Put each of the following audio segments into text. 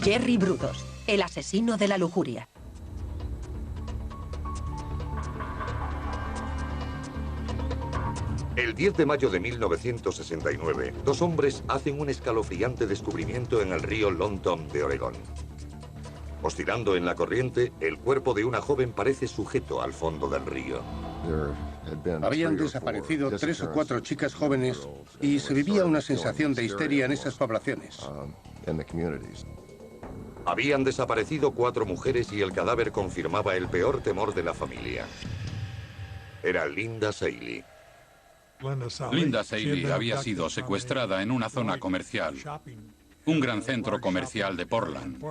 Jerry Brudos, el asesino de la lujuria. El 10 de mayo de 1969, dos hombres hacen un escalofriante descubrimiento en el río Long Tom de Oregón. Oscilando en la corriente, el cuerpo de una joven parece sujeto al fondo del río. Habían desaparecido 3 o 4 chicas jóvenes y se vivía una sensación de histeria en esas poblaciones. Habían desaparecido 4 mujeres y el cadáver confirmaba el peor temor de la familia. Era Linda Sailey. Linda Sailey había sido secuestrada en una zona comercial, un gran centro comercial de Portland.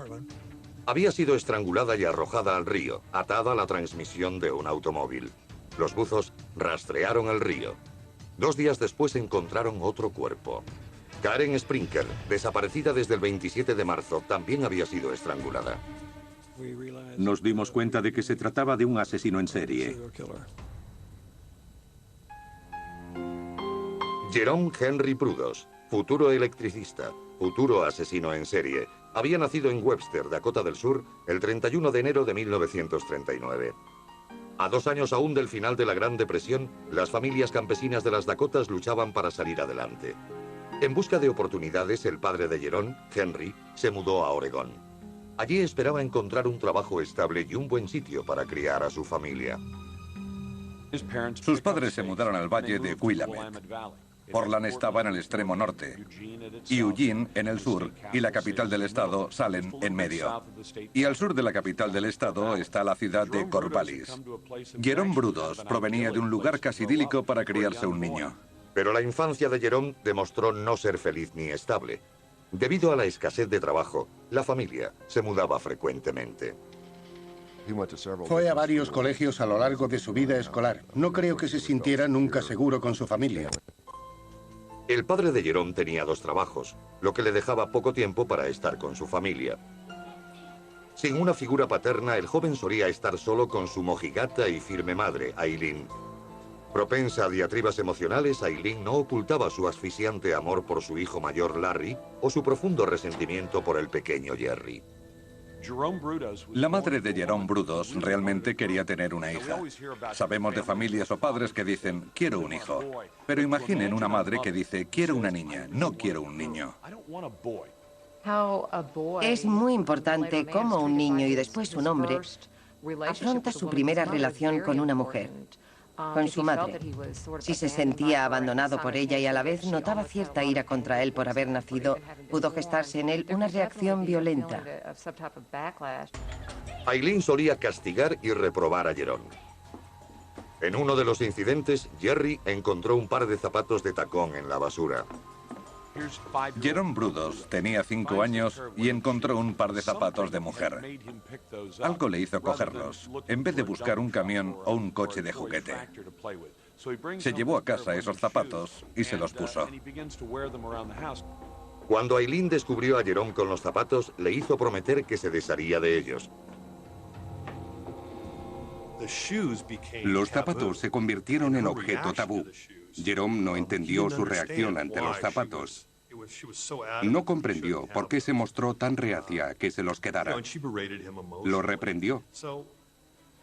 Había sido estrangulada y arrojada al río, atada a la transmisión de un automóvil. Los buzos rastrearon el río. 2 días después encontraron otro cuerpo. Karen Sprinker, desaparecida desde el 27 de marzo, también había sido estrangulada. Nos dimos cuenta de que se trataba de un asesino en serie. Jerome Henry Brudos, futuro electricista, futuro asesino en serie, había nacido en Webster, Dakota del Sur, el 31 de enero de 1939. A 2 años aún del final de la Gran Depresión, las familias campesinas de las Dakotas luchaban para salir adelante. En busca de oportunidades, el padre de Jerome, Henry, se mudó a Oregón. Allí esperaba encontrar un trabajo estable y un buen sitio para criar a su familia. Sus padres se mudaron al valle de Willamette. Portland estaba en el extremo norte, y Eugene en el sur, y la capital del estado, Salem, en medio. Y al sur de la capital del estado está la ciudad de Corvallis. Jerome Brudos provenía de un lugar casi idílico para criarse un niño. Pero la infancia de Jerome demostró no ser feliz ni estable. Debido a la escasez de trabajo, la familia se mudaba frecuentemente. Fue a varios colegios a lo largo de su vida escolar. No creo que se sintiera nunca seguro con su familia. El padre de Jerome tenía 2 trabajos, lo que le dejaba poco tiempo para estar con su familia. Sin una figura paterna, el joven solía estar solo con su mojigata y firme madre, Eileen. Propensa a diatribas emocionales, Eileen no ocultaba su asfixiante amor por su hijo mayor Larry o su profundo resentimiento por el pequeño Jerry. La madre de Jerome Brudos realmente quería tener una hija. Sabemos de familias o padres que dicen, quiero un hijo. Pero imaginen una madre que dice, quiero una niña, no quiero un niño. Es muy importante cómo un niño y después un hombre afronta su primera relación con una mujer, con su madre. Si se sentía abandonado por ella y a la vez notaba cierta ira contra él por haber nacido, pudo gestarse en él una reacción violenta. Eileen solía castigar y reprobar a Jerome. En uno de los incidentes, Jerry encontró un par de zapatos de tacón en la basura. Jerome Brudos tenía 5 años y encontró un par de zapatos de mujer. Algo le hizo cogerlos, en vez de buscar un camión o un coche de juguete. Se llevó a casa esos zapatos y se los puso. Cuando Eileen descubrió a Jerome con los zapatos, le hizo prometer que se desharía de ellos. Los zapatos se convirtieron en objeto tabú. Jerome no entendió su reacción ante los zapatos. No comprendió por qué se mostró tan reacia a que se los quedara. Lo reprendió,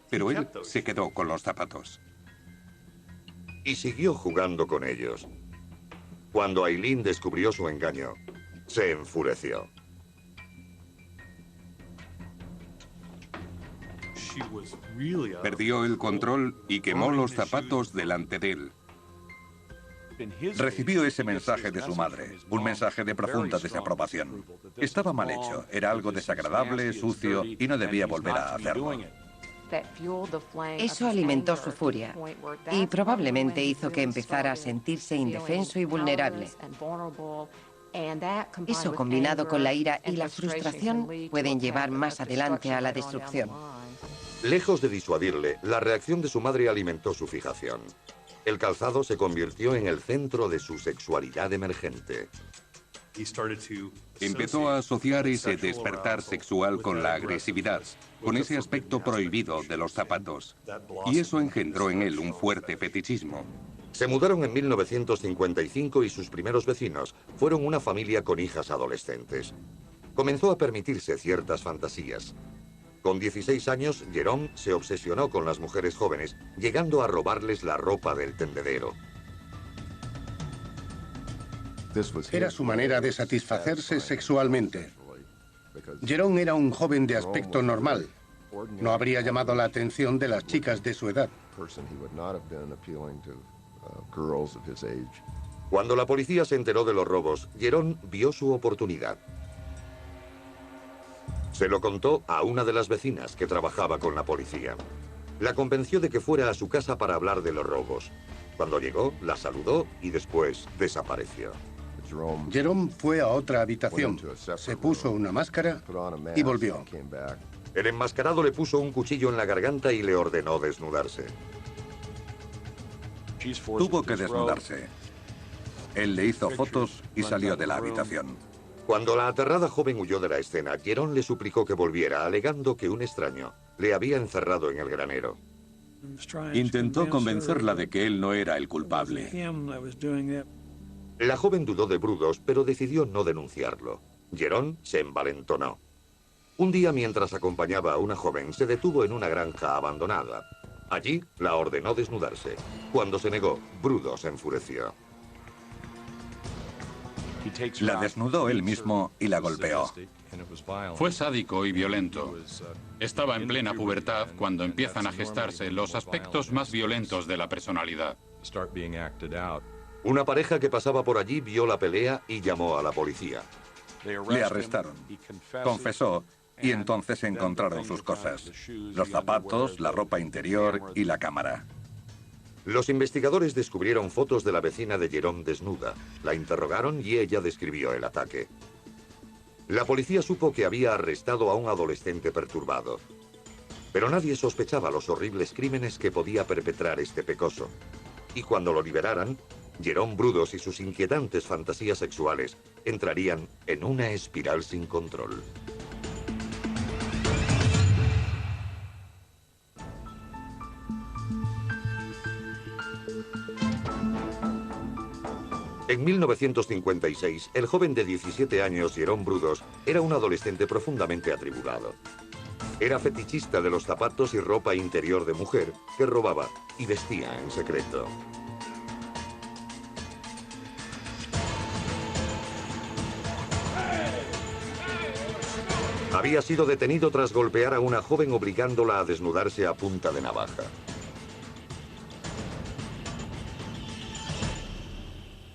pero él se quedó con los zapatos. Y siguió jugando con ellos. Cuando Eileen descubrió su engaño, se enfureció. Perdió el control y quemó los zapatos delante de él. Recibió ese mensaje de su madre, un mensaje de profunda desaprobación. Estaba mal hecho, era algo desagradable, sucio y no debía volver a hacerlo. Eso alimentó su furia y probablemente hizo que empezara a sentirse indefenso y vulnerable. Eso, combinado con la ira y la frustración, pueden llevar más adelante a la destrucción. Lejos de disuadirle, la reacción de su madre alimentó su fijación. El calzado se convirtió en el centro de su sexualidad emergente. Empezó a asociar ese despertar sexual con la agresividad, con ese aspecto prohibido de los zapatos. Y eso engendró en él un fuerte fetichismo. Se mudaron en 1955 y sus primeros vecinos fueron una familia con hijas adolescentes. comenzó a permitirse ciertas fantasías. Con 16 años, Jerome se obsesionó con las mujeres jóvenes, llegando a robarles la ropa del tendedero. Era su manera de satisfacerse sexualmente. Jerome era un joven de aspecto normal. No habría llamado la atención de las chicas de su edad. Cuando la policía se enteró de los robos, Jerome vio su oportunidad. Se lo contó a una de las vecinas que trabajaba con la policía. La convenció de que fuera a su casa para hablar de los robos. Cuando llegó, la saludó y después desapareció. Jerome fue a otra habitación, se puso una máscara y volvió. El enmascarado le puso un cuchillo en la garganta y le ordenó desnudarse. Tuvo que desnudarse. Él le hizo fotos y salió de la habitación. Cuando la aterrada joven huyó de la escena, Jerome le suplicó que volviera, alegando que un extraño le había encerrado en el granero. Intentó convencerla de que él no era el culpable. La joven dudó de Brudos, pero decidió no denunciarlo. Jerome se envalentonó. Un día, mientras acompañaba a una joven, se detuvo en una granja abandonada. Allí la ordenó desnudarse. Cuando se negó, Brudos se enfureció. La desnudó él mismo y la golpeó. Fue sádico y violento. Estaba en plena pubertad cuando empiezan a gestarse los aspectos más violentos de la personalidad. Una pareja que pasaba por allí vio la pelea y llamó a la policía. Le arrestaron. Confesó y entonces encontraron sus cosas: los zapatos, la ropa interior y la cámara. Los investigadores descubrieron fotos de la vecina de Jerome desnuda. La interrogaron y ella describió el ataque. La policía supo que había arrestado a un adolescente perturbado. Pero nadie sospechaba los horribles crímenes que podía perpetrar este pecoso. Y cuando lo liberaran, Jerome Brudos y sus inquietantes fantasías sexuales entrarían en una espiral sin control. En 1956, el joven de 17 años, Jerome Brudos, era un adolescente profundamente atribulado. Era fetichista de los zapatos y ropa interior de mujer que robaba y vestía en secreto. Había sido detenido tras golpear a una joven obligándola a desnudarse a punta de navaja.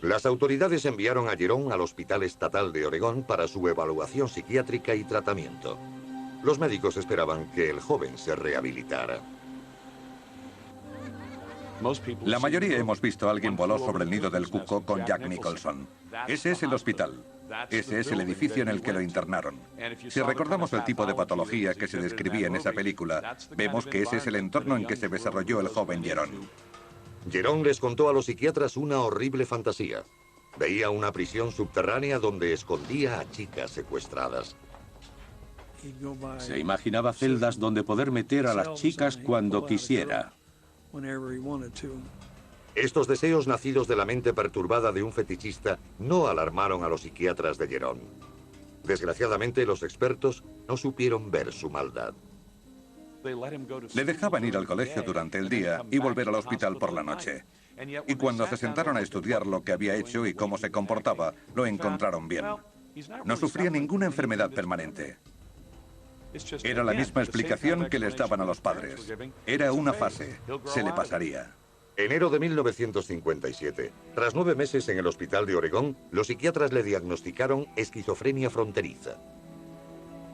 Las autoridades enviaron a Jerome al Hospital Estatal de Oregón para su evaluación psiquiátrica y tratamiento. Los médicos esperaban que el joven se rehabilitara. La mayoría hemos visto a alguien volar sobre el nido del cuco con Jack Nicholson. Ese es el hospital. Ese es el edificio en el que lo internaron. Si recordamos el tipo de patología que se describía en esa película, vemos que ese es el entorno en que se desarrolló el joven Jerome. Jerome les contó a los psiquiatras una horrible fantasía. Veía una prisión subterránea donde escondía a chicas secuestradas. Se imaginaba celdas donde poder meter a las chicas cuando quisiera. Estos deseos nacidos de la mente perturbada de un fetichista no alarmaron a los psiquiatras de Jerome. Desgraciadamente, los expertos no supieron ver su maldad. Le dejaban ir al colegio durante el día y volver al hospital por la noche. Y cuando se sentaron a estudiar lo que había hecho y cómo se comportaba, lo encontraron bien. No sufría ninguna enfermedad permanente. Era la misma explicación que les daban a los padres. Era una fase. Se le pasaría. Enero de 1957. Tras 9 meses en el hospital de Oregón, los psiquiatras le diagnosticaron esquizofrenia fronteriza.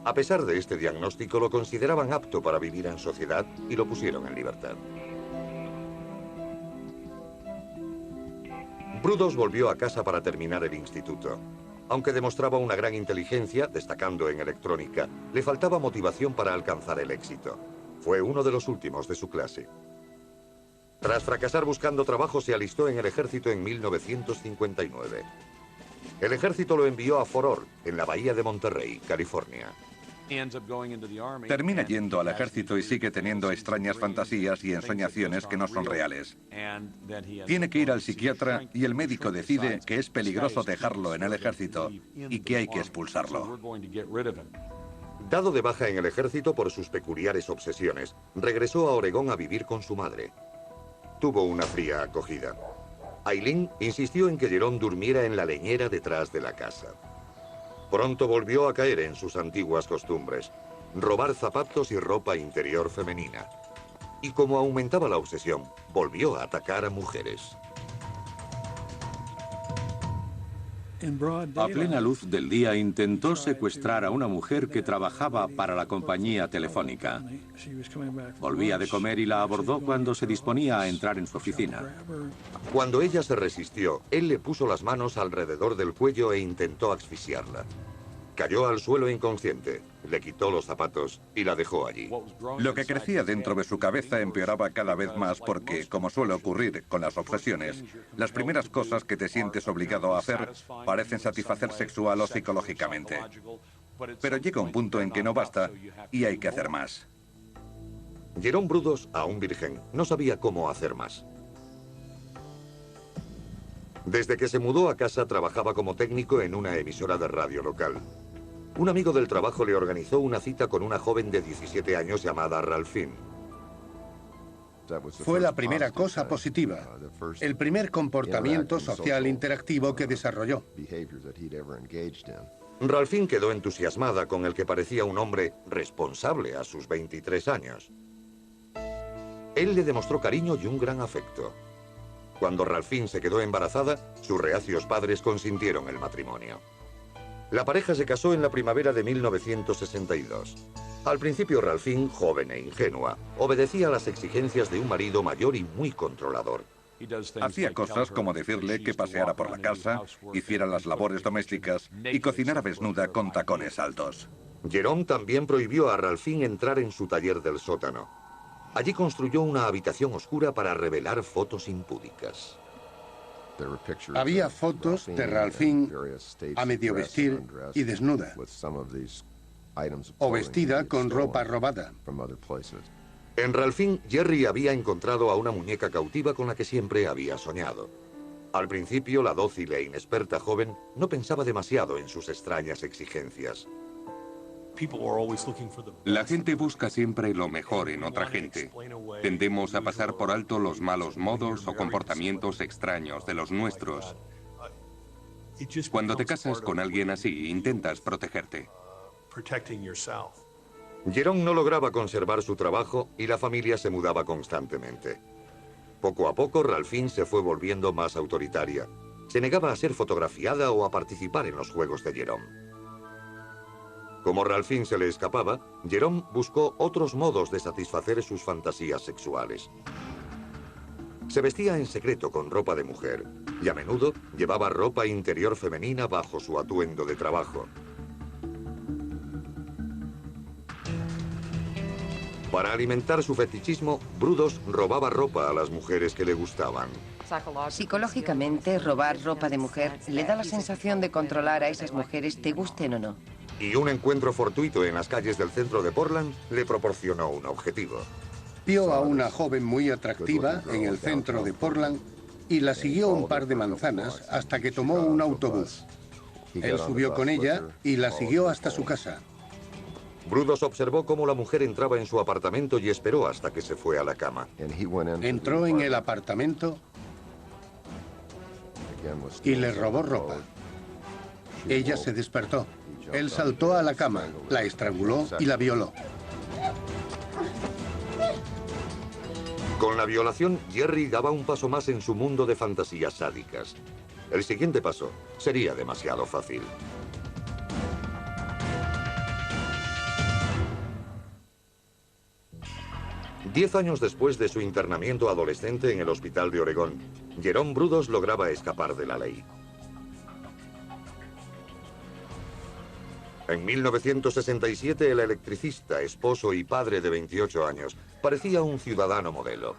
A pesar de este diagnóstico, lo consideraban apto para vivir en sociedad y lo pusieron en libertad. Brudos volvió a casa para terminar el instituto. Aunque demostraba una gran inteligencia, destacando en electrónica, le faltaba motivación para alcanzar el éxito. Fue uno de los últimos de su clase. Tras fracasar buscando trabajo, se alistó en el ejército en 1959. El ejército lo envió a Fort Ord, en la bahía de Monterrey, California. Termina yendo al ejército y sigue teniendo extrañas fantasías y ensoñaciones que no son reales. Tiene que ir al psiquiatra y el médico decide que es peligroso dejarlo en el ejército y que hay que expulsarlo. Dado de baja en el ejército por sus peculiares obsesiones, regresó a Oregón a vivir con su madre. Tuvo una fría acogida. Aileen insistió en que Jerome durmiera en la leñera detrás de la casa. Pronto volvió a caer en sus antiguas costumbres, robar zapatos y ropa interior femenina. Y como aumentaba la obsesión, volvió a atacar a mujeres. A plena luz del día intentó secuestrar a una mujer que trabajaba para la compañía telefónica. Volvía de comer y la abordó cuando se disponía a entrar en su oficina. Cuando ella se resistió, él le puso las manos alrededor del cuello e intentó asfixiarla. Cayó al suelo inconsciente, le quitó los zapatos y la dejó allí. Lo que crecía dentro de su cabeza empeoraba cada vez más porque, como suele ocurrir con las obsesiones, las primeras cosas que te sientes obligado a hacer parecen satisfacer sexual o psicológicamente. Pero llega un punto en que no basta y hay que hacer más. Jerome Brudos, aún virgen, no sabía cómo hacer más. Desde que se mudó a casa trabajaba como técnico en una emisora de radio local. Un amigo del trabajo le organizó una cita con una joven de 17 años llamada Ralphine. Fue la primera cosa positiva, el primer comportamiento social interactivo que desarrolló. Ralphine quedó entusiasmada con el que parecía un hombre responsable a sus 23 años. Él le demostró cariño y un gran afecto. Cuando Ralphine se quedó embarazada, sus reacios padres consintieron el matrimonio. La pareja se casó en la primavera de 1962. Al principio Ralphine, joven e ingenua, obedecía a las exigencias de un marido mayor y muy controlador. Hacía cosas como decirle que paseara por la casa, hiciera las labores domésticas y cocinara desnuda con tacones altos. Jerome también prohibió a Ralphine entrar en su taller del sótano. Allí construyó una habitación oscura para revelar fotos impúdicas. Había fotos de Ralphine a medio vestir y desnuda, o vestida con ropa robada. En Ralphine, Jerry había encontrado a una muñeca cautiva con la que siempre había soñado. Al principio, la dócil e inexperta joven no pensaba demasiado en sus extrañas exigencias. La gente busca siempre lo mejor en otra gente. Tendemos a pasar por alto los malos modos o comportamientos extraños de los nuestros. Cuando te casas con alguien así, intentas protegerte. Jerome no lograba conservar su trabajo y la familia se mudaba constantemente. Poco a poco, Ralphine se fue volviendo más autoritaria. Se negaba a ser fotografiada o a participar en los juegos de Jerome. Como Ralphine se le escapaba, Jerome buscó otros modos de satisfacer sus fantasías sexuales. Se vestía en secreto con ropa de mujer y a menudo llevaba ropa interior femenina bajo su atuendo de trabajo. Para alimentar su fetichismo, Brudos robaba ropa a las mujeres que le gustaban. Psicológicamente, robar ropa de mujer le da la sensación de controlar a esas mujeres, te gusten o no. Y un encuentro fortuito en las calles del centro de Portland le proporcionó un objetivo. Vio a una joven muy atractiva en el centro de Portland y la siguió un par de manzanas hasta que tomó un autobús. Él subió con ella y la siguió hasta su casa. Brudos observó cómo la mujer entraba en su apartamento y esperó hasta que se fue a la cama. Entró en el apartamento y le robó ropa. Ella se despertó. Él saltó a la cama, la estranguló y la violó. Con la violación, Jerry daba un paso más en su mundo de fantasías sádicas. El siguiente paso sería demasiado fácil. Diez años después de su internamiento adolescente en el hospital de Oregón, Jerome Brudos lograba escapar de la ley. En 1967, el electricista, esposo y padre de 28 años, parecía un ciudadano modelo.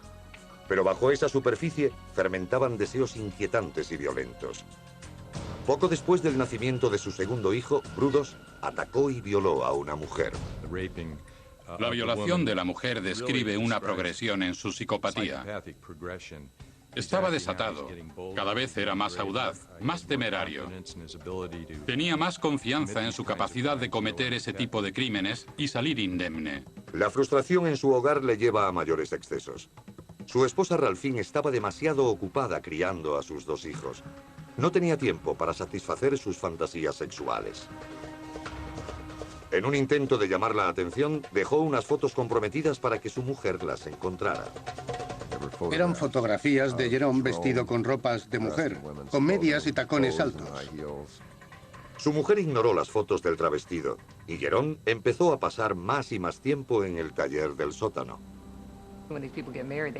Pero bajo esa superficie fermentaban deseos inquietantes y violentos. Poco después del nacimiento de su segundo hijo, Brudos, atacó y violó a una mujer. La violación de la mujer describe una progresión en su psicopatía. Estaba desatado, cada vez era más audaz, más temerario. Tenía más confianza en su capacidad de cometer ese tipo de crímenes y salir indemne. La frustración en su hogar le lleva a mayores excesos. Su esposa Ralphine estaba demasiado ocupada criando a sus 2 hijos. No tenía tiempo para satisfacer sus fantasías sexuales. En un intento de llamar la atención, dejó unas fotos comprometidas para que su mujer las encontrara. Eran fotografías de Jerome vestido con ropas de mujer, con medias y tacones altos. Su mujer ignoró las fotos del travestido y Jerome empezó a pasar más y más tiempo en el taller del sótano.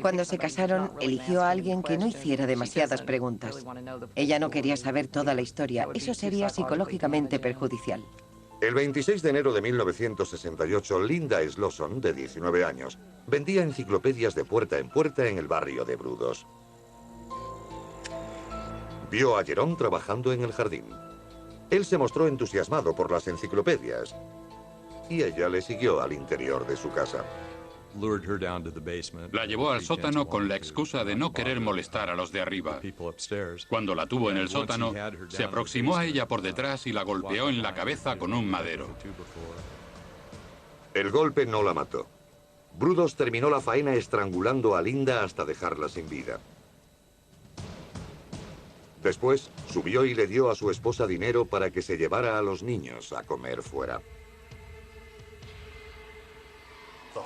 Cuando se casaron, eligió a alguien que no hiciera demasiadas preguntas. Ella no quería saber toda la historia. Eso sería psicológicamente perjudicial. El 26 de enero de 1968, Linda Slosson, de 19 años, vendía enciclopedias de puerta en el barrio de Brudos. Vio a Jerome trabajando en el jardín. Él se mostró entusiasmado por las enciclopedias y ella le siguió al interior de su casa. La llevó al sótano con la excusa de no querer molestar a los de arriba. Cuando la tuvo en el sótano, se aproximó a ella por detrás y la golpeó en la cabeza con un madero. El golpe no la mató. Brudos terminó la faena estrangulando a Linda hasta dejarla sin vida. Después, subió y le dio a su esposa dinero para que se llevara a los niños a comer fuera.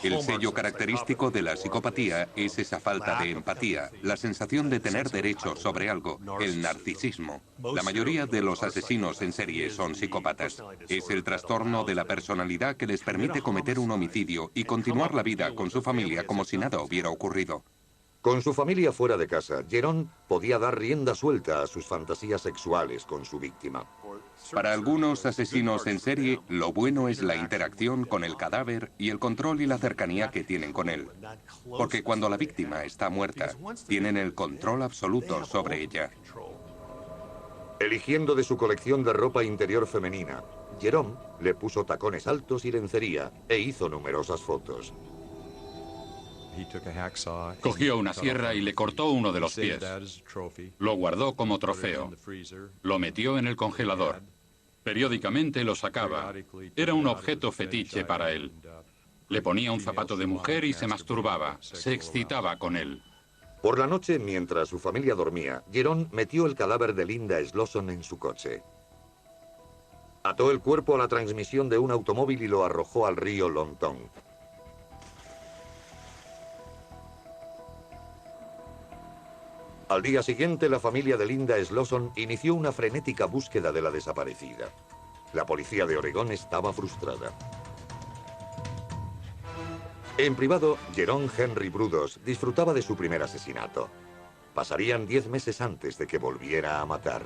El sello característico de la psicopatía es esa falta de empatía, la sensación de tener derecho sobre algo, el narcisismo. La mayoría de los asesinos en serie son psicópatas. Es el trastorno de la personalidad que les permite cometer un homicidio y continuar la vida con su familia como si nada hubiera ocurrido. Con su familia fuera de casa, Jerome podía dar rienda suelta a sus fantasías sexuales con su víctima. Para algunos asesinos en serie, lo bueno es la interacción con el cadáver y el control y la cercanía que tienen con él. Porque cuando la víctima está muerta, tienen el control absoluto sobre ella. Eligiendo de su colección de ropa interior femenina, Jerome le puso tacones altos y lencería e hizo numerosas fotos. Cogió una sierra y le cortó uno de los pies. Lo guardó como trofeo. Lo metió en el congelador. Periódicamente lo sacaba. Era un objeto fetiche para él. Le ponía un zapato de mujer y se masturbaba. Se excitaba con él. Por la noche, mientras su familia dormía, Jerome metió el cadáver de Linda Slosson en su coche. Ató el cuerpo a la transmisión de un automóvil y lo arrojó al río Lonton. Al día siguiente, la familia de Linda Slosson inició una frenética búsqueda de la desaparecida. La policía de Oregón estaba frustrada. En privado, Jerome Henry Brudos disfrutaba de su primer asesinato. Pasarían 10 meses antes de que volviera a matar.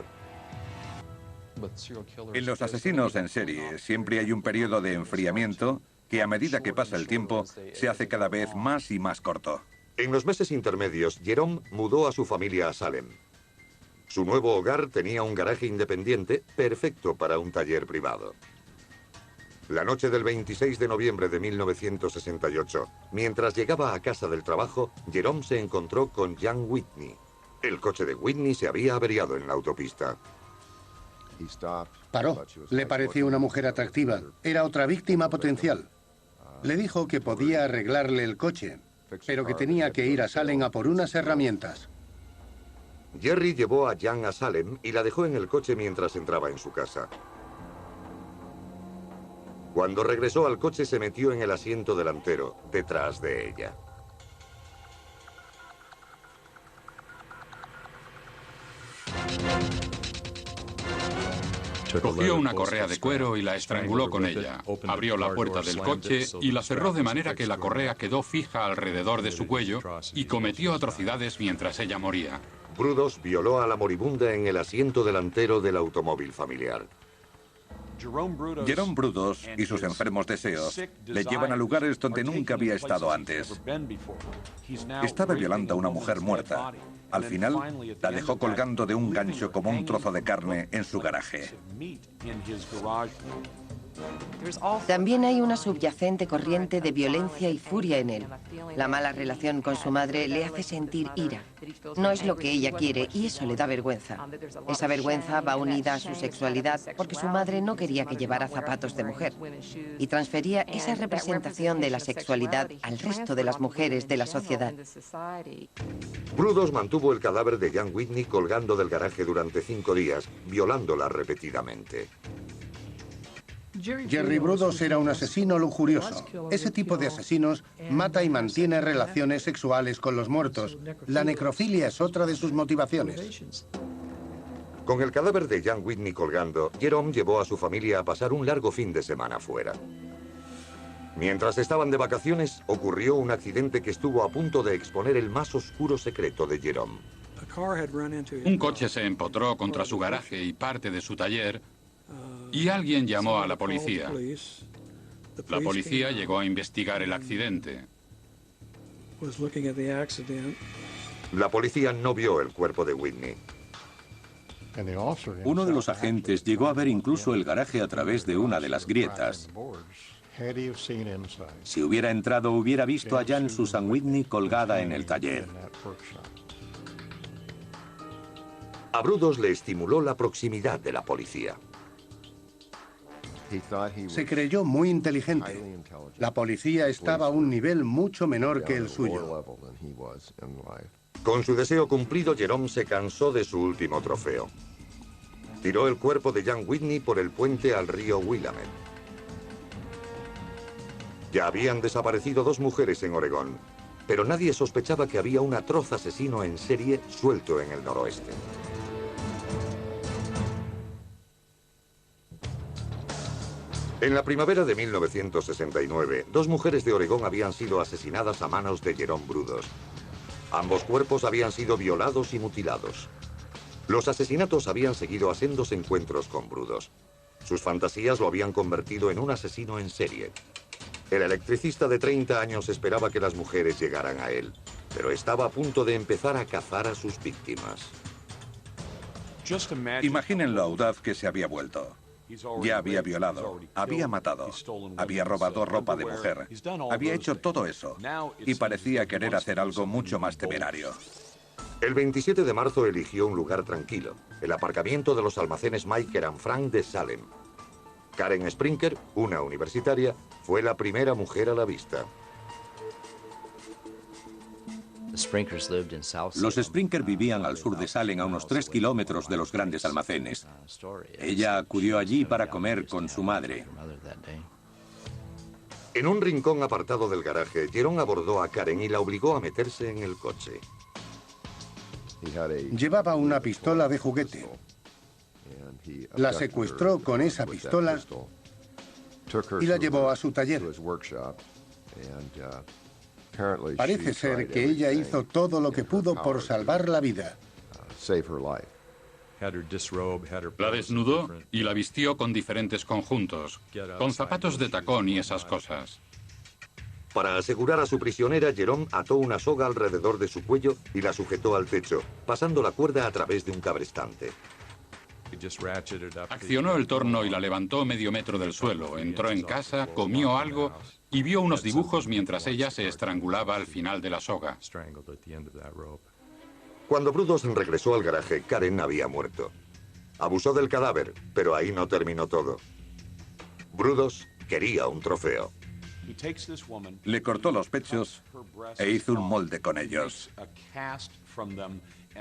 En los asesinos en serie siempre hay un periodo de enfriamiento que a medida que pasa el tiempo se hace cada vez más y más corto. En los meses intermedios, Jerome mudó a su familia a Salem. Su nuevo hogar tenía un garaje independiente perfecto para un taller privado. La noche del 26 de noviembre de 1968, mientras llegaba a casa del trabajo, Jerome se encontró con Jan Whitney. El coche de Whitney se había averiado en la autopista. Paró. Le pareció una mujer atractiva. Era otra víctima potencial. Le dijo que podía arreglarle el coche, pero que tenía que ir a Salem a por unas herramientas. Jerry llevó a Jan a Salem y la dejó en el coche mientras entraba en su casa. Cuando regresó al coche, se metió en el asiento delantero, detrás de ella. Cogió una correa de cuero y la estranguló con ella. Abrió la puerta del coche y la cerró de manera que la correa quedó fija alrededor de su cuello y cometió atrocidades mientras ella moría. Brudos violó a la moribunda en el asiento delantero del automóvil familiar. Jerome Brudos y sus enfermos deseos le llevan a lugares donde nunca había estado antes. Estaba violando a una mujer muerta. Al final, la dejó colgando de un gancho como un trozo de carne en su garaje. También hay una subyacente corriente de violencia y furia en él. La mala relación con su madre le hace sentir ira. No es lo que ella quiere y eso le da vergüenza. Esa vergüenza va unida a su sexualidad porque su madre no quería que llevara zapatos de mujer y transfería esa representación de la sexualidad al resto de las mujeres de la sociedad. Brudos mantuvo el cadáver de Jan Whitney colgando del garaje durante 5 días, violándola repetidamente. Jerry Brudos era un asesino lujurioso. Ese tipo de asesinos mata y mantiene relaciones sexuales con los muertos. La necrofilia es otra de sus motivaciones. Con el cadáver de Jan Whitney colgando, Jerome llevó a su familia a pasar un largo fin de semana fuera. Mientras estaban de vacaciones, ocurrió un accidente que estuvo a punto de exponer el más oscuro secreto de Jerome. Un coche se empotró contra su garaje y parte de su taller, y alguien llamó a la policía. La policía llegó a investigar el accidente. La policía no vio el cuerpo de Whitney. Uno de los agentes llegó a ver incluso el garaje a través de una de las grietas. Si hubiera entrado, hubiera visto a Jan Susan Whitney colgada en el taller. A Brudos le estimuló la proximidad de la policía. Se creyó muy inteligente. La policía estaba a un nivel mucho menor que el suyo. Con su deseo cumplido, Jerome se cansó de su último trofeo. Tiró el cuerpo de Jan Whitney por el puente al río Willamette. Ya habían desaparecido 2 mujeres en Oregón, pero nadie sospechaba que había un atroz asesino en serie suelto en el noroeste. En la primavera de 1969, 2 mujeres de Oregón habían sido asesinadas a manos de Jerome Brudos. Ambos cuerpos habían sido violados y mutilados. Los asesinatos habían seguido a sendos encuentros con Brudos. Sus fantasías lo habían convertido en un asesino en serie. El electricista de 30 años esperaba que las mujeres llegaran a él, pero estaba a punto de empezar a cazar a sus víctimas. Imaginen lo audaz que se había vuelto. Ya había violado, había matado, había robado ropa de mujer, había hecho todo eso y parecía querer hacer algo mucho más temerario. El 27 de marzo eligió un lugar tranquilo, el aparcamiento de los almacenes Meiker & Frank de Salem. Karen Sprinker, una universitaria, fue la primera mujer a la vista. Los Sprinker vivían al sur de Salem, a unos 3 kilómetros de los grandes almacenes. Ella acudió allí para comer con su madre. En un rincón apartado del garaje, Jerome abordó a Karen y la obligó a meterse en el coche. Llevaba una pistola de juguete. La secuestró con esa pistola y la llevó a su taller. Parece ser que ella hizo todo lo que pudo por salvar la vida. La desnudó y la vistió con diferentes conjuntos, con zapatos de tacón y esas cosas. Para asegurar a su prisionera, Jerome ató una soga alrededor de su cuello y la sujetó al techo, pasando la cuerda a través de un cabrestante. Accionó el torno y la levantó medio metro del suelo, entró en casa, comió algo y vio unos dibujos mientras ella se estrangulaba al final de la soga. Cuando Brudos regresó al garaje, Karen había muerto. Abusó del cadáver, pero ahí no terminó todo. Brudos quería un trofeo. Le cortó los pechos e hizo un molde con ellos.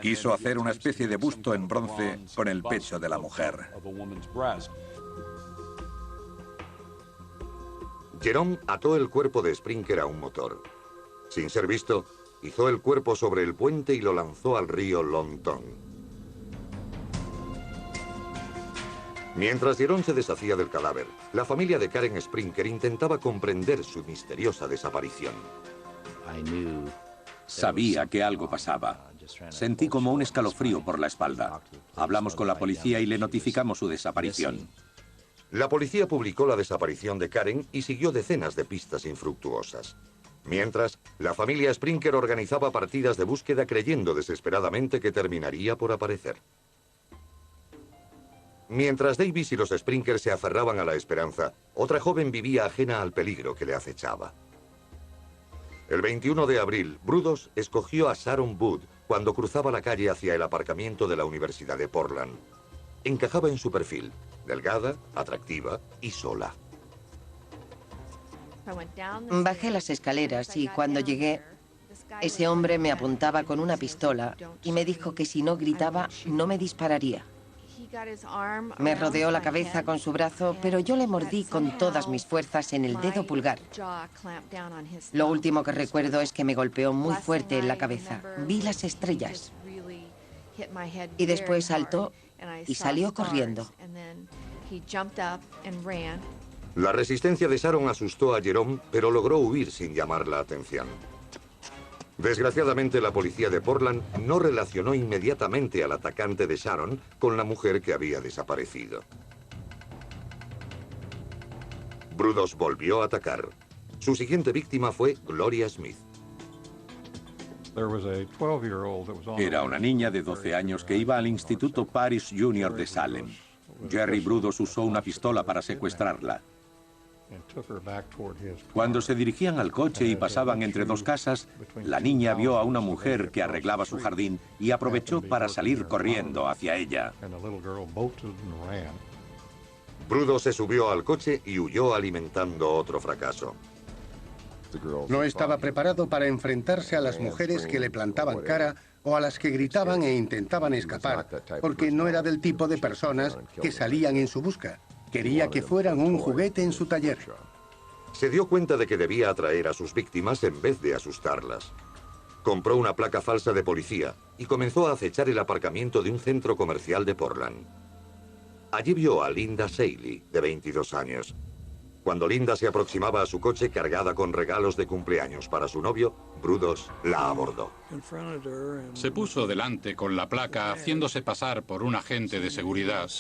Quiso hacer una especie de busto en bronce con el pecho de la mujer. Jerome ató el cuerpo de Sprinker a un motor. Sin ser visto, izó el cuerpo sobre el puente y lo lanzó al río Longton. Mientras Jerome se deshacía del cadáver, la familia de Karen Sprinker intentaba comprender su misteriosa desaparición. Sabía que algo pasaba. Sentí como un escalofrío por la espalda. Hablamos con la policía y le notificamos su desaparición. La policía publicó la desaparición de Karen y siguió decenas de pistas infructuosas. Mientras, la familia Sprinker organizaba partidas de búsqueda creyendo desesperadamente que terminaría por aparecer. Mientras Davis y los Sprinkers se aferraban a la esperanza, otra joven vivía ajena al peligro que le acechaba. El 21 de abril, Brudos escogió a Sharon Wood cuando cruzaba la calle hacia el aparcamiento de la Universidad de Portland. Encajaba en su perfil, delgada, atractiva y sola. Bajé las escaleras y cuando llegué, ese hombre me apuntaba con una pistola y me dijo que si no gritaba, no me dispararía. Me rodeó la cabeza con su brazo, pero yo le mordí con todas mis fuerzas en el dedo pulgar. Lo último que recuerdo es que me golpeó muy fuerte en la cabeza. Vi las estrellas. Y después saltó y salió corriendo. La resistencia de Sharon asustó a Jerome, pero logró huir sin llamar la atención. Desgraciadamente, la policía de Portland no relacionó inmediatamente al atacante de Sharon con la mujer que había desaparecido. Brudos volvió a atacar. Su siguiente víctima fue Gloria Smith. Era una niña de 12 años que iba al Instituto Parish Junior de Salem. Jerry Brudos usó una pistola para secuestrarla. Cuando se dirigían al coche y pasaban entre dos casas, la niña vio a una mujer que arreglaba su jardín y aprovechó para salir corriendo hacia ella. Brudos se subió al coche y huyó alimentando otro fracaso. No estaba preparado para enfrentarse a las mujeres que le plantaban cara o a las que gritaban e intentaban escapar, porque no era del tipo de personas que salían en su busca. Quería que fueran un juguete en su taller. Se dio cuenta de que debía atraer a sus víctimas en vez de asustarlas. Compró una placa falsa de policía y comenzó a acechar el aparcamiento de un centro comercial de Portland. Allí vio a Linda Saley, de 22 años. Cuando Linda se aproximaba a su coche cargada con regalos de cumpleaños para su novio, Brudos la abordó. Se puso delante con la placa haciéndose pasar por un agente de seguridad,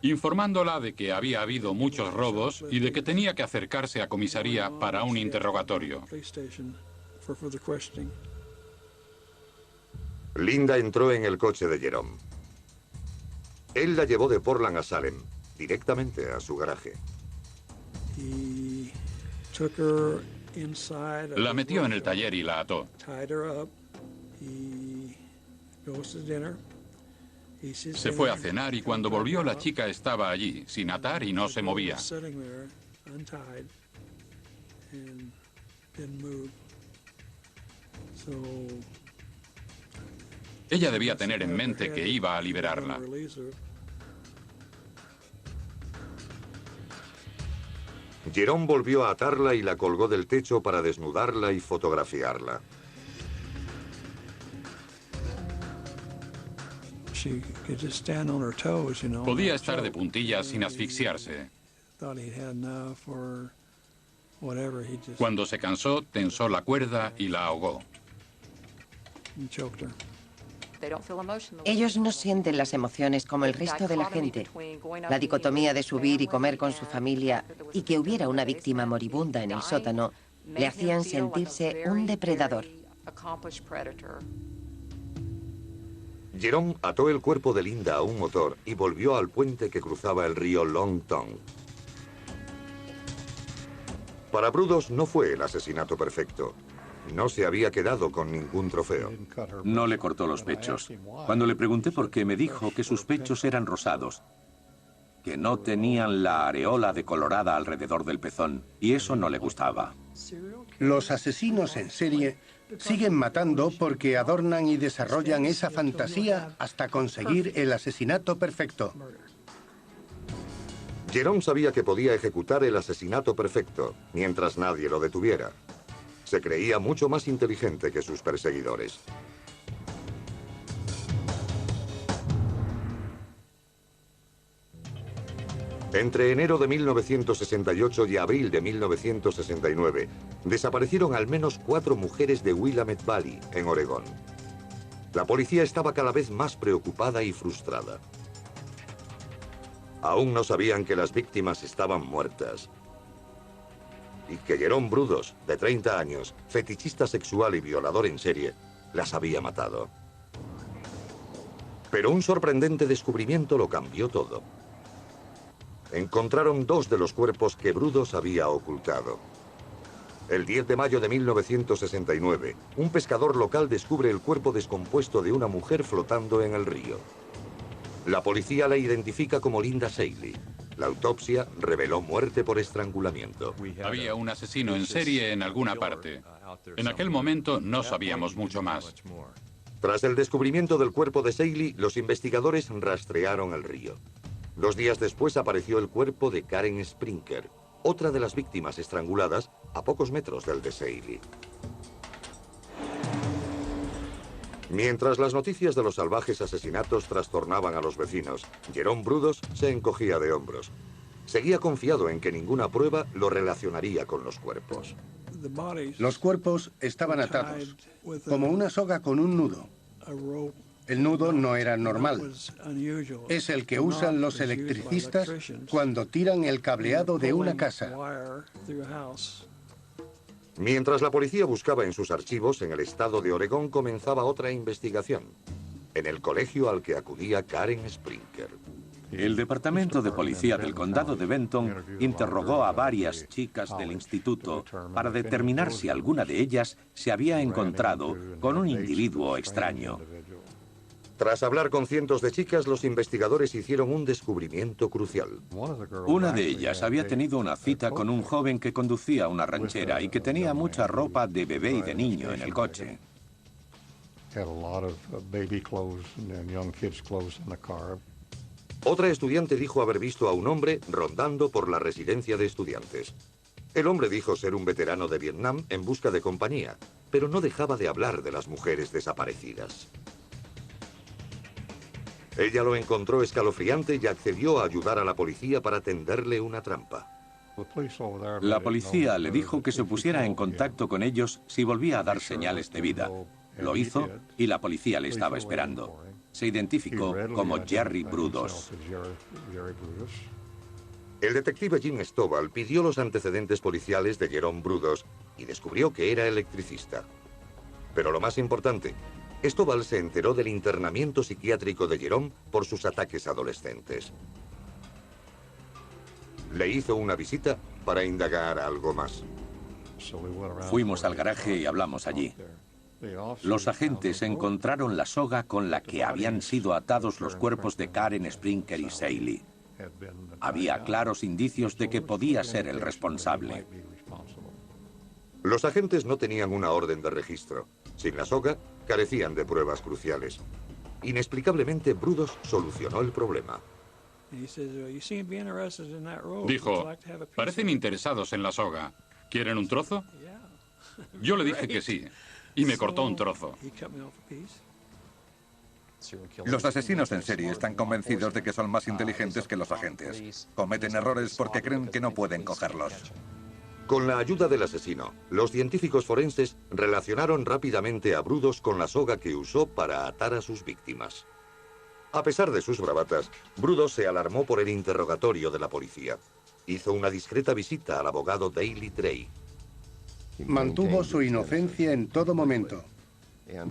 informándola de que había habido muchos robos y de que tenía que acercarse a comisaría para un interrogatorio. Linda entró en el coche de Jerome. Él la llevó de Portland a Salem, directamente a su garaje. La metió en el taller y la ató. Se fue a cenar y cuando volvió la chica estaba allí, sin atar y no se movía. Ella debía tener en mente que iba a liberarla. Jerome volvió a atarla y la colgó del techo para desnudarla y fotografiarla. Podía estar de puntillas sin asfixiarse. Cuando se cansó, tensó la cuerda y la ahogó. Ellos no sienten las emociones como el resto de la gente. La dicotomía de subir y comer con su familia y que hubiera una víctima moribunda en el sótano le hacían sentirse un depredador. Jerome ató el cuerpo de Linda a un motor y volvió al puente que cruzaba el río Long Tongue. Para Brudos no fue el asesinato perfecto. No se había quedado con ningún trofeo. No le cortó los pechos. Cuando le pregunté por qué, me dijo que sus pechos eran rosados, que no tenían la areola decolorada alrededor del pezón, y eso no le gustaba. Los asesinos en serie siguen matando porque adornan y desarrollan esa fantasía hasta conseguir el asesinato perfecto. Jerome sabía que podía ejecutar el asesinato perfecto, mientras nadie lo detuviera. Se creía mucho más inteligente que sus perseguidores. Entre enero de 1968 y abril de 1969, desaparecieron al menos 4 mujeres de Willamette Valley, en Oregón. La policía estaba cada vez más preocupada y frustrada. Aún no sabían que las víctimas estaban muertas. Y que Jerome Brudos, de 30 años, fetichista sexual y violador en serie, las había matado. Pero un sorprendente descubrimiento lo cambió todo. Encontraron 2 de los cuerpos que Brudos había ocultado. El 10 de mayo de 1969, un pescador local descubre el cuerpo descompuesto de una mujer flotando en el río. La policía la identifica como Linda Seeley. La autopsia reveló muerte por estrangulamiento. Había un asesino en serie en alguna parte. En aquel momento no sabíamos mucho más. Tras el descubrimiento del cuerpo de Seeley, los investigadores rastrearon el río. 2 días después apareció el cuerpo de Karen Sprinker, otra de las víctimas estranguladas a pocos metros del de Seeley. Mientras las noticias de los salvajes asesinatos trastornaban a los vecinos, Jerome Brudos se encogía de hombros. Seguía confiado en que ninguna prueba lo relacionaría con los cuerpos. Los cuerpos estaban atados, como una soga con un nudo. El nudo no era normal. Es el que usan los electricistas cuando tiran el cableado de una casa. Mientras la policía buscaba en sus archivos, en el estado de Oregón comenzaba otra investigación. En el colegio al que acudía Karen Sprinker. El Departamento de Policía del Condado de Benton interrogó a varias chicas del instituto para determinar si alguna de ellas se había encontrado con un individuo extraño. Tras hablar con cientos de chicas, los investigadores hicieron un descubrimiento crucial. Una de ellas había tenido una cita con un joven que conducía una ranchera y que tenía mucha ropa de bebé y de niño en el coche. Otra estudiante dijo haber visto a un hombre rondando por la residencia de estudiantes. El hombre dijo ser un veterano de Vietnam en busca de compañía, pero no dejaba de hablar de las mujeres desaparecidas. Ella lo encontró escalofriante y accedió a ayudar a la policía para tenderle una trampa. La policía le dijo que se pusiera en contacto con ellos si volvía a dar señales de vida. Lo hizo y la policía le estaba esperando. Se identificó como Jerry Brudos. El detective Jim Stovall pidió los antecedentes policiales de Jerome Brudos y descubrió que era electricista. Pero lo más importante, Stovall se enteró del internamiento psiquiátrico de Jerome por sus ataques adolescentes. Le hizo una visita para indagar algo más. Fuimos al garaje y hablamos allí. Los agentes encontraron la soga con la que habían sido atados los cuerpos de Karen Sprinker y Seeley. Había claros indicios de que podía ser el responsable. Los agentes no tenían una orden de registro. Sin la soga, carecían de pruebas cruciales. Inexplicablemente, Brudos solucionó el problema. Dijo, parecen interesados en la soga. ¿Quieren un trozo? Yo le dije que sí, y me cortó un trozo. Los asesinos en serie están convencidos de que son más inteligentes que los agentes. Cometen errores porque creen que no pueden cogerlos. Con la ayuda del asesino, los científicos forenses relacionaron rápidamente a Brudos con la soga que usó para atar a sus víctimas. A pesar de sus bravatas, Brudos se alarmó por el interrogatorio de la policía. Hizo una discreta visita al abogado Daley Drake. Mantuvo su inocencia en todo momento.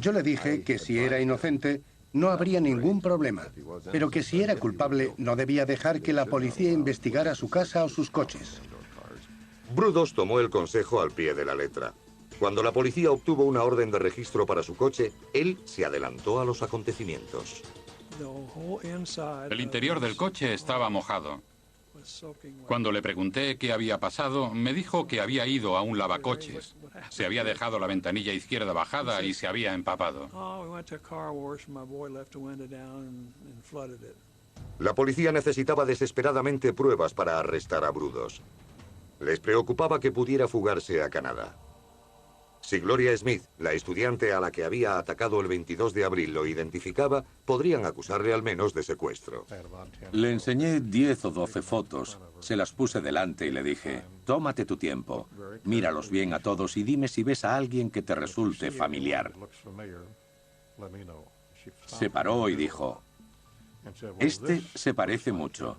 Yo le dije que si era inocente, no habría ningún problema, pero que si era culpable, no debía dejar que la policía investigara su casa o sus coches. Brudos tomó el consejo al pie de la letra. Cuando la policía obtuvo una orden de registro para su coche, él se adelantó a los acontecimientos. El interior del coche estaba mojado. Cuando le pregunté qué había pasado, me dijo que había ido a un lavacoches. Se había dejado la ventanilla izquierda bajada y se había empapado. La policía necesitaba desesperadamente pruebas para arrestar a Brudos. Les preocupaba que pudiera fugarse a Canadá. Si Gloria Smith, la estudiante a la que había atacado el 22 de abril, lo identificaba, podrían acusarle al menos de secuestro. Le enseñé 10 o 12 fotos, se las puse delante y le dije, tómate tu tiempo, míralos bien a todos y dime si ves a alguien que te resulte familiar. Se paró y dijo, este se parece mucho,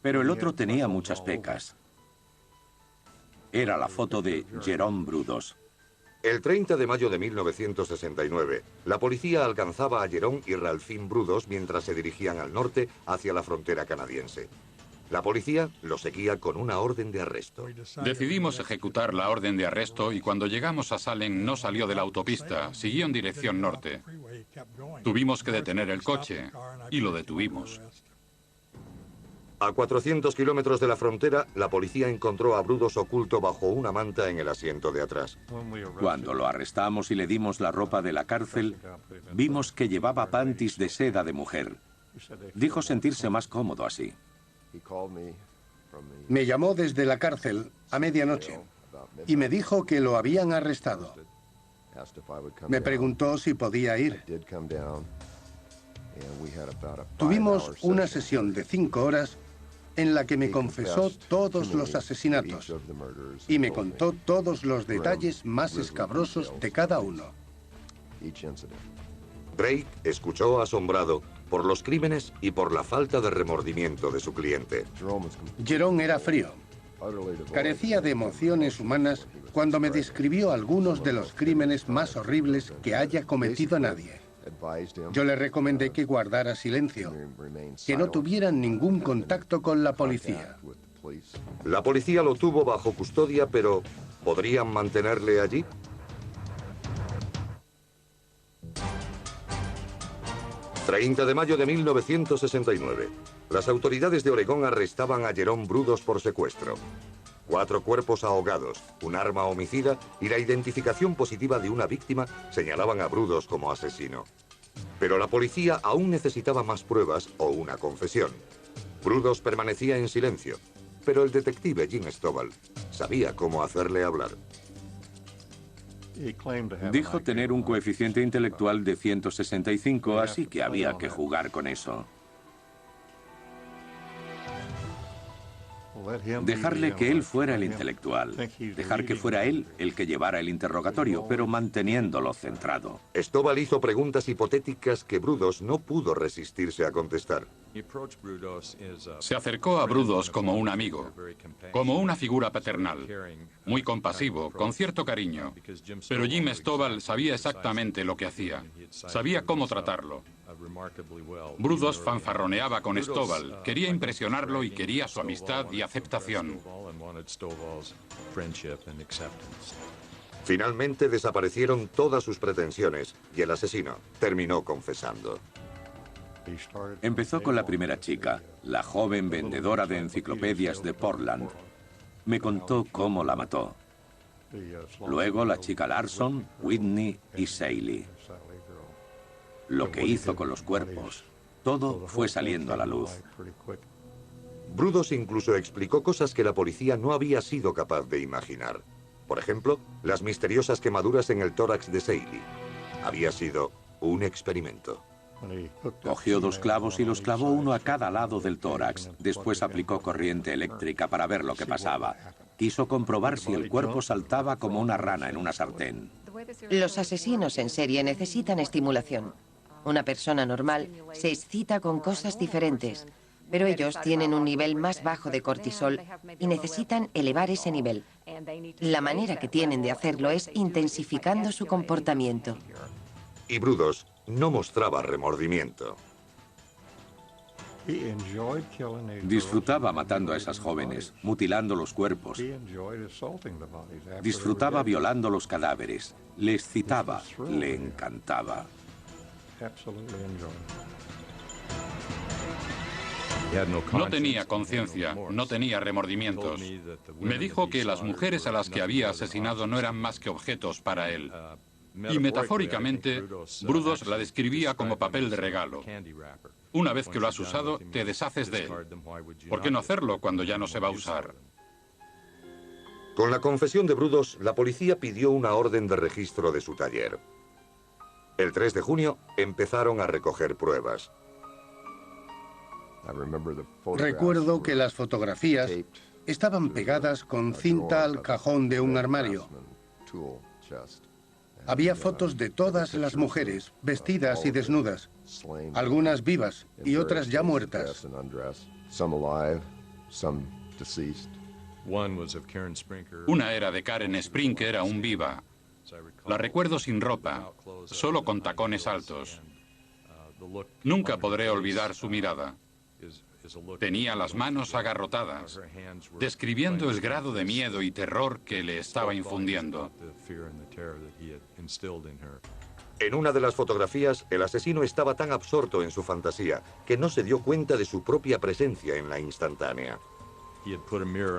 pero el otro tenía muchas pecas. Era la foto de Jerome Brudos. El 30 de mayo de 1969, la policía alcanzaba a Jerome y Ralphine Brudos mientras se dirigían al norte hacia la frontera canadiense. La policía los seguía con una orden de arresto. Decidimos ejecutar la orden de arresto y cuando llegamos a Salem no salió de la autopista, siguió en dirección norte. Tuvimos que detener el coche y lo detuvimos. A 400 kilómetros de la frontera, la policía encontró a Brudos oculto bajo una manta en el asiento de atrás. Cuando lo arrestamos y le dimos la ropa de la cárcel, vimos que llevaba panties de seda de mujer. Dijo sentirse más cómodo así. Me llamó desde la cárcel a medianoche y me dijo que lo habían arrestado. Me preguntó si podía ir. Tuvimos una sesión de 5 horas en la que me confesó todos los asesinatos y me contó todos los detalles más escabrosos de cada uno. Drake escuchó asombrado por los crímenes y por la falta de remordimiento de su cliente. Jerome era frío. Carecía de emociones humanas cuando me describió algunos de los crímenes más horribles que haya cometido nadie. Yo le recomendé que guardara silencio, que no tuvieran ningún contacto con la policía. La policía lo tuvo bajo custodia, pero ¿podrían mantenerle allí? ...30 de mayo de 1969. Las autoridades de Oregón arrestaban a Jerome Brudos por secuestro. 4 cuerpos ahogados, un arma homicida y la identificación positiva de una víctima señalaban a Brudos como asesino. Pero la policía aún necesitaba más pruebas o una confesión. Brudos permanecía en silencio, pero el detective Jim Stovall sabía cómo hacerle hablar. Dijo tener un coeficiente intelectual de 165, así que había que jugar con eso. Dejarle que él fuera el intelectual. Dejar que fuera él el que llevara el interrogatorio, pero manteniéndolo centrado. Stovall hizo preguntas hipotéticas que Brudos no pudo resistirse a contestar. Se acercó a Brudos como un amigo, como una figura paternal, muy compasivo, con cierto cariño. Pero Jim Stovall sabía exactamente lo que hacía, sabía cómo tratarlo. Brudos fanfarroneaba con Stovall, quería impresionarlo y quería su amistad y aceptación. Finalmente desaparecieron todas sus pretensiones y el asesino terminó confesando. Empezó con la primera chica, la joven vendedora de enciclopedias de Portland. Me contó cómo la mató. Luego la chica Larson, Whitney y Saley. Lo que hizo con los cuerpos, todo fue saliendo a la luz. Brudos incluso explicó cosas que la policía no había sido capaz de imaginar. Por ejemplo, las misteriosas quemaduras en el tórax de Saley. Había sido un experimento. Cogió 2 clavos y los clavó uno a cada lado del tórax. Después aplicó corriente eléctrica para ver lo que pasaba. Quiso comprobar si el cuerpo saltaba como una rana en una sartén. Los asesinos en serie necesitan estimulación. Una persona normal se excita con cosas diferentes, pero ellos tienen un nivel más bajo de cortisol y necesitan elevar ese nivel. La manera que tienen de hacerlo es intensificando su comportamiento. Y Brudos no mostraba remordimiento. Disfrutaba matando a esas jóvenes, mutilando los cuerpos. Disfrutaba violando los cadáveres. Le excitaba, le encantaba. No tenía conciencia, no tenía remordimientos. Me dijo que las mujeres a las que había asesinado no eran más que objetos para él. Y metafóricamente, Brudos la describía como papel de regalo. Una vez que lo has usado, te deshaces de él. ¿Por qué no hacerlo cuando ya no se va a usar? Con la confesión de Brudos, la policía pidió una orden de registro de su taller. El 3 de junio empezaron a recoger pruebas. Recuerdo que las fotografías estaban pegadas con cinta al cajón de un armario. Había fotos de todas las mujeres, vestidas y desnudas, algunas vivas y otras ya muertas. Una era de Karen Sprinker, aún viva. La recuerdo sin ropa, solo con tacones altos. Nunca podré olvidar su mirada. Tenía las manos agarrotadas, describiendo el grado de miedo y terror que le estaba infundiendo. En una de las fotografías, el asesino estaba tan absorto en su fantasía que no se dio cuenta de su propia presencia en la instantánea.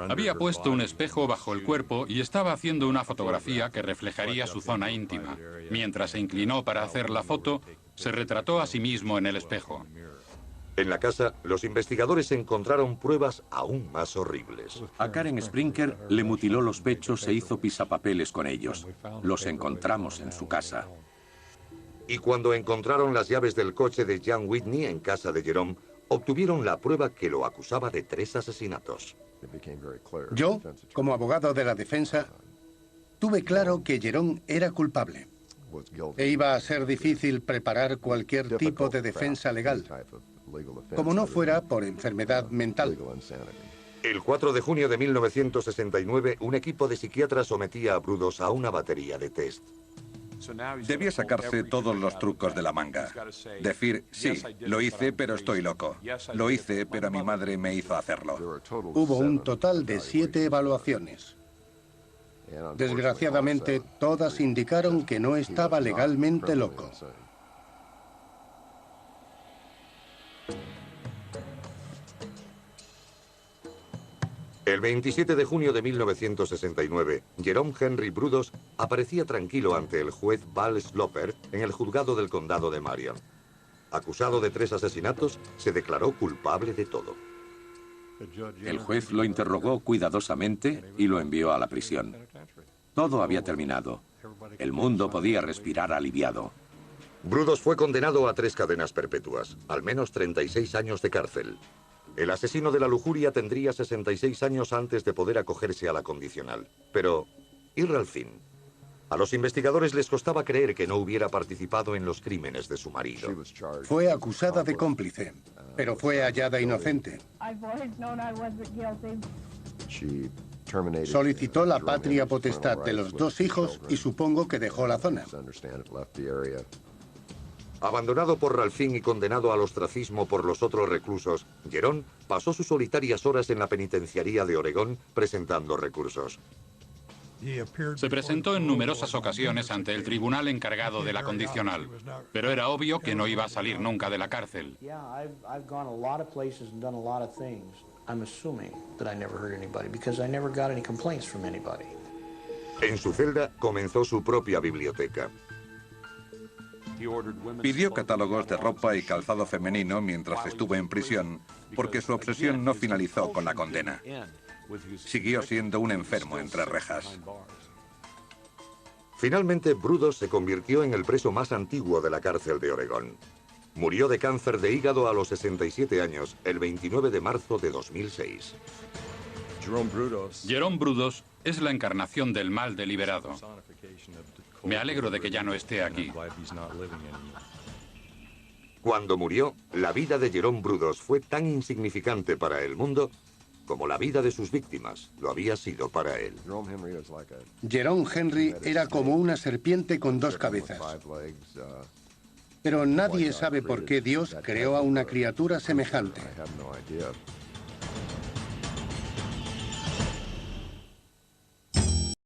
Había puesto un espejo bajo el cuerpo y estaba haciendo una fotografía que reflejaría su zona íntima. Mientras se inclinó para hacer la foto, se retrató a sí mismo en el espejo. En la casa, los investigadores encontraron pruebas aún más horribles. A Karen Sprinker le mutiló los pechos e hizo pisapapeles con ellos. Los encontramos en su casa. Y cuando encontraron las llaves del coche de Jan Whitney en casa de Jerome, obtuvieron la prueba que lo acusaba de 3 asesinatos. Yo, como abogado de la defensa, tuve claro que Jerome era culpable. E iba a ser difícil preparar cualquier tipo de defensa legal, como no fuera por enfermedad mental. El 4 de junio de 1969, un equipo de psiquiatras sometía a Brudos a una batería de test. Debía sacarse todos los trucos de la manga. Decir, sí, lo hice, pero estoy loco. Lo hice, pero mi madre me hizo hacerlo. Hubo un total de 7 evaluaciones. Desgraciadamente, todas indicaron que no estaba legalmente loco. El 27 de junio de 1969, Jerome Henry Brudos aparecía tranquilo ante el juez Val Sloper en el juzgado del condado de Marion. Acusado de 3 asesinatos, se declaró culpable de todo. El juez lo interrogó cuidadosamente y lo envió a la prisión. Todo había terminado. El mundo podía respirar aliviado. Brudos fue condenado a 3 cadenas perpetuas, al menos 36 años de cárcel. El asesino de la lujuria tendría 66 años antes de poder acogerse a la condicional. Pero, ¿y Ralphine? A los investigadores les costaba creer que no hubiera participado en los crímenes de su marido. Fue acusada de cómplice, pero fue hallada inocente. Solicitó la patria potestad de los 2 hijos y supongo que dejó la zona. Abandonado por Ralphine y condenado al ostracismo por los otros reclusos, Jerome pasó sus solitarias horas en la penitenciaría de Oregón presentando recursos. Se presentó en numerosas ocasiones ante el tribunal encargado de la condicional, pero era obvio que no iba a salir nunca de la cárcel. En su celda comenzó su propia biblioteca. Pidió catálogos de ropa y calzado femenino mientras estuvo en prisión, porque su obsesión no finalizó con la condena. Siguió siendo un enfermo entre rejas. Finalmente, Brudos se convirtió en el preso más antiguo de la cárcel de Oregón. Murió de cáncer de hígado a los 67 años, el 29 de marzo de 2006. Jerome Brudos es la encarnación del mal deliberado. Me alegro de que ya no esté aquí. Cuando murió, la vida de Jerome Brudos fue tan insignificante para el mundo como la vida de sus víctimas lo había sido para él. Jerome Henry era como una serpiente con 2 cabezas. Pero nadie sabe por qué Dios creó a una criatura semejante.